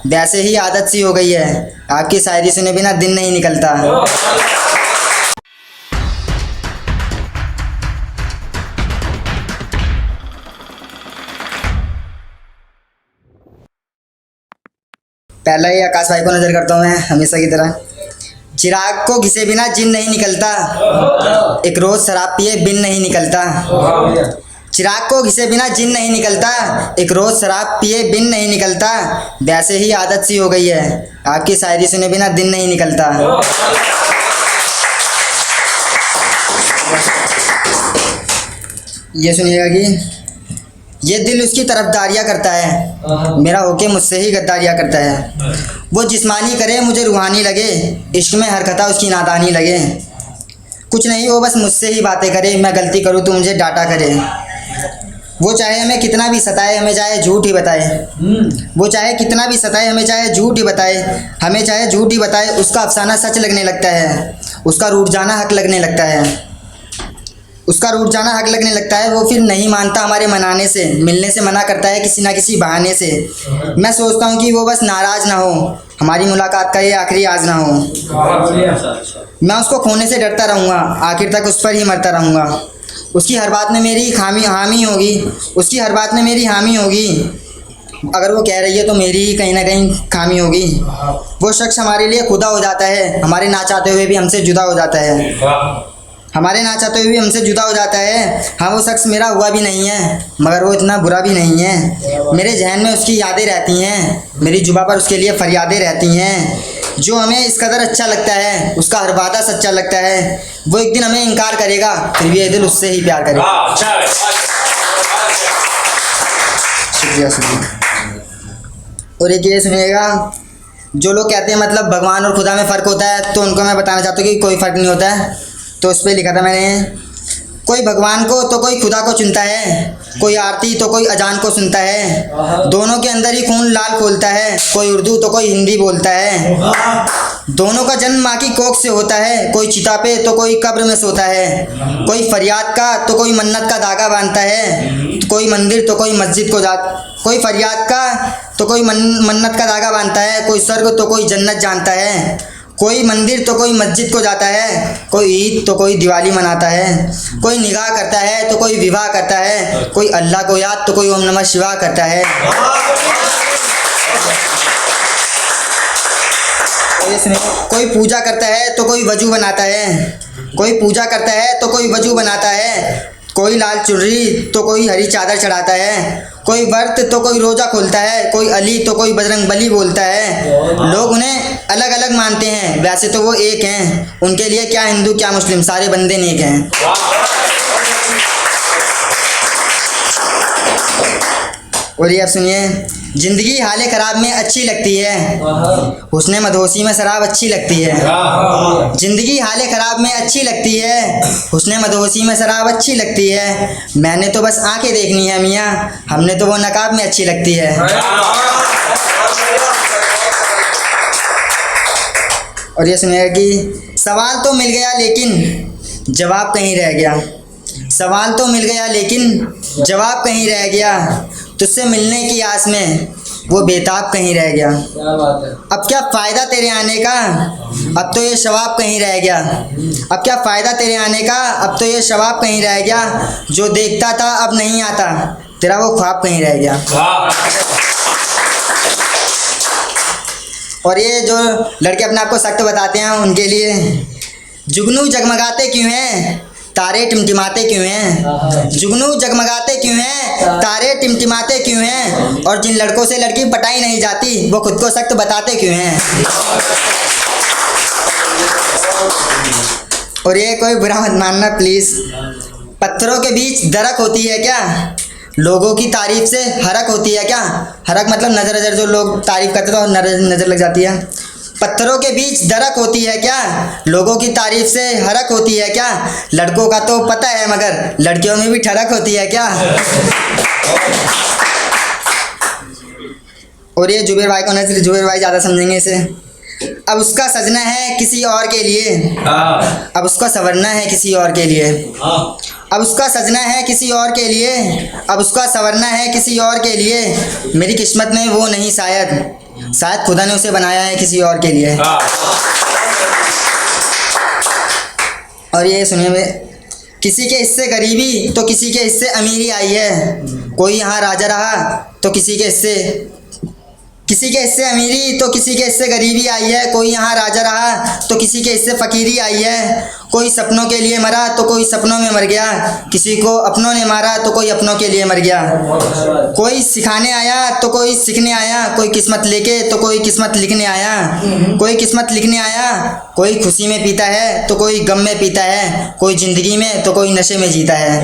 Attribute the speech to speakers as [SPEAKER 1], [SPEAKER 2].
[SPEAKER 1] वैसे ही आदत सी हो गई है, आपकी शायरी सुने बिना दिन नहीं निकलता। पहला ही आकाश भाई को नजर करता हूँ मैं हमेशा की तरह। चिराग को घिसे बिना जिन नहीं निकलता, एक रोज शराब पिए बिन नहीं निकलता। चिराग को घिसे बिना जिन नहीं निकलता, एक रोज शराब पिए बिन नहीं निकलता। वैसे ही आदत सी हो गई है, आपकी शायरी सुने बिना दिन नहीं निकलता। ये सुनिएगा कि ये दिल उसकी तरफदारियाँ करता है, मेरा होके मुझसे ही गद्दारियाँ करता है। वो जिस्मानी करे मुझे रूहानी लगे, इश्क में हर खता उसकी नादानी लगे। कुछ नहीं वो बस मुझसे ही बातें करे, मैं गलती करूँ तो मुझे डांटा करे। वो चाहे हमें कितना भी सताए, हमें चाहे झूठ ही बताए। वो चाहे कितना भी सताए, हमें चाहे झूठ ही बताए। हमें चाहे झूठ ही बताए, उसका अफसाना सच लगने लगता है। उसका रूठ जाना हक लगने लगता है। उसका रूठ जाना हक लगने लगता है। वो फिर नहीं मानता हमारे मनाने से, मिलने से मना करता है किसी ना किसी बहाने से। मैं सोचता हूँ कि वो बस नाराज़ ना हो, हमारी मुलाकात का ये आखिरी आज ना हो। मैं उसको खोने से डरता रहूँगा, आखिर तक उस पर ही मरता रहूँगा। उसकी हर बात में मेरी हामी होगी, उसकी हर बात में मेरी हामी होगी। अगर वो कह रही है तो मेरी ही कहीं ना कहीं खामी होगी। वो शख्स हमारे लिए खुदा हो जाता है, हमारे ना चाहते हुए भी हमसे जुदा हो जाता है। हमारे ना चाहते हुए भी हमसे जुदा हो जाता है। हाँ वो शख्स मेरा हुआ भी नहीं है, मगर वो इतना बुरा भी नहीं है। मेरे जहन में उसकी यादें रहती हैं, मेरी जुबां पर उसके लिए फरियादें रहती हैं। जो हमें इस कदर अच्छा लगता है, उसका हर वादा सच्चा लगता है। वो एक दिन हमें इनकार करेगा, फिर भी ये दिल उससे ही प्यार करेगा। शुक्रिया शुक्रिया। और एक ये सुनिएगा, जो लोग कहते हैं मतलब भगवान और खुदा में फ़र्क होता है, तो उनको मैं बताना चाहता हूँ कि कोई फ़र्क नहीं होता है। तो उस पर लिखा था मैंने, कोई भगवान को तो कोई खुदा को चुनता है, कोई आरती तो कोई अजान को सुनता है। दोनों के अंदर ही खून लाल खोलता है, कोई उर्दू तो कोई हिंदी बोलता है। दोनों का जन्म माँ की कोख से होता है, कोई चिता पे तो कोई कब्र में सोता है। कोई फरियाद का तो कोई मन्नत का धागा बांधता है, कोई मंदिर तो कोई मस्जिद को कोई फरियाद का तो कोई मन्नत का धागा बांधता है, कोई स्वर्ग तो कोई जन्नत जानता है। कोई मंदिर तो कोई मस्जिद को जाता है, कोई ईद तो कोई दिवाली मनाता है। कोई निगाह करता है तो कोई विवाह करता है, कोई अल्लाह को याद तो कोई ओम नमः शिवाय करता है। कोई पूजा करता है तो कोई वजू बनाता है, कोई पूजा करता है तो कोई वजू बनाता है। कोई लाल चुनरी तो कोई हरी चादर चढ़ाता है, कोई व्रत तो कोई रोज़ा खोलता है, कोई अली तो कोई बजरंग बली बोलता है। लोग उन्हें अलग अलग मानते हैं, वैसे तो वो एक हैं। उनके लिए क्या हिंदू क्या मुस्लिम, सारे बंदे नेक हैं। और ये अब सुनिए, ज़िंदगी हाले ख़राब में अच्छी लगती है, हुस्ने मदहोशी में शराब अच्छी लगती है। ज़िंदगी हाले ख़राब में अच्छी लगती है, हुस्ने मदहोशी में शराब अच्छी लगती है। मैंने तो बस आंखें देखनी है मियाँ, हमने तो वो नकाब में अच्छी लगती है। और ये सुनिएगा कि सवाल तो मिल गया लेकिन जवाब कहीं रह गया। सवाल तो मिल गया लेकिन जवाब कहीं रह गया। तुझसे मिलने की आस में वो बेताब कहीं रह गया। अब क्या फ़ायदा तेरे आने का, अब तो ये शवाब कहीं रह गया। अब क्या फ़ायदा तेरे आने का, अब तो ये शवाब कहीं रह गया। जो देखता था अब नहीं आता, तेरा वो ख्वाब कहीं रह गया। और ये जो लड़के अपने आप को सख्त बताते हैं, उनके लिए जुगनू जगमगाते क्यों हैं, तारे टिमटिमाते क्यों हैं। जुगनू जगमगाते क्यों हैं, तारे टिमटिमाते क्यों हैं। और जिन लड़कों से लड़की पटाई नहीं जाती, वो खुद को सख्त बताते क्यों हैं। और ये कोई बुरा मत मानना प्लीज़। पत्थरों के बीच दरक होती है क्या, लोगों की तारीफ से हरक होती है क्या। हरक मतलब नज़र नज़र, जो लोग तारीफ करते तो नज़र लग जाती है। पत्थरों के बीच दरक होती है क्या, लोगों की तारीफ से हरक होती है क्या। लड़कों का तो पता है मगर लड़कियों में भी ठरक होती है क्या। और ये जुबेर भाई को नहीं, जुबेर भाई ज़्यादा समझेंगे इसे। अब उसका सजना है किसी और के लिए, अब उसका संवरना है किसी और के लिए। अब उसका सजना है किसी और के लिए, अब उसका संवरना है किसी और के लिए। मेरी किस्मत में वो नहीं शायद, शायद खुदा ने उसे बनाया है किसी और के लिए। और ये सुनिए में, किसी के हिस्से गरीबी तो किसी के हिस्से अमीरी आई है, कोई यहाँ राजा रहा तो किसी के हिस्से अमीरी तो किसी के हिस्से गरीबी आई है, कोई यहाँ राजा रहा तो किसी के हिस्से फ़कीरी आई है, कोई सपनों के लिए मरा तो कोई सपनों में मर गया, किसी को अपनों ने मारा तो कोई अपनों के लिए मर गया, कोई सिखाने आया तो कोई सीखने आया, कोई किस्मत लेके तो कोई किस्मत लिखने आया, कोई किस्मत लिखने आया, कोई खुशी में पीता है तो कोई गम में पीता है, कोई ज़िंदगी में तो कोई नशे में जीता है।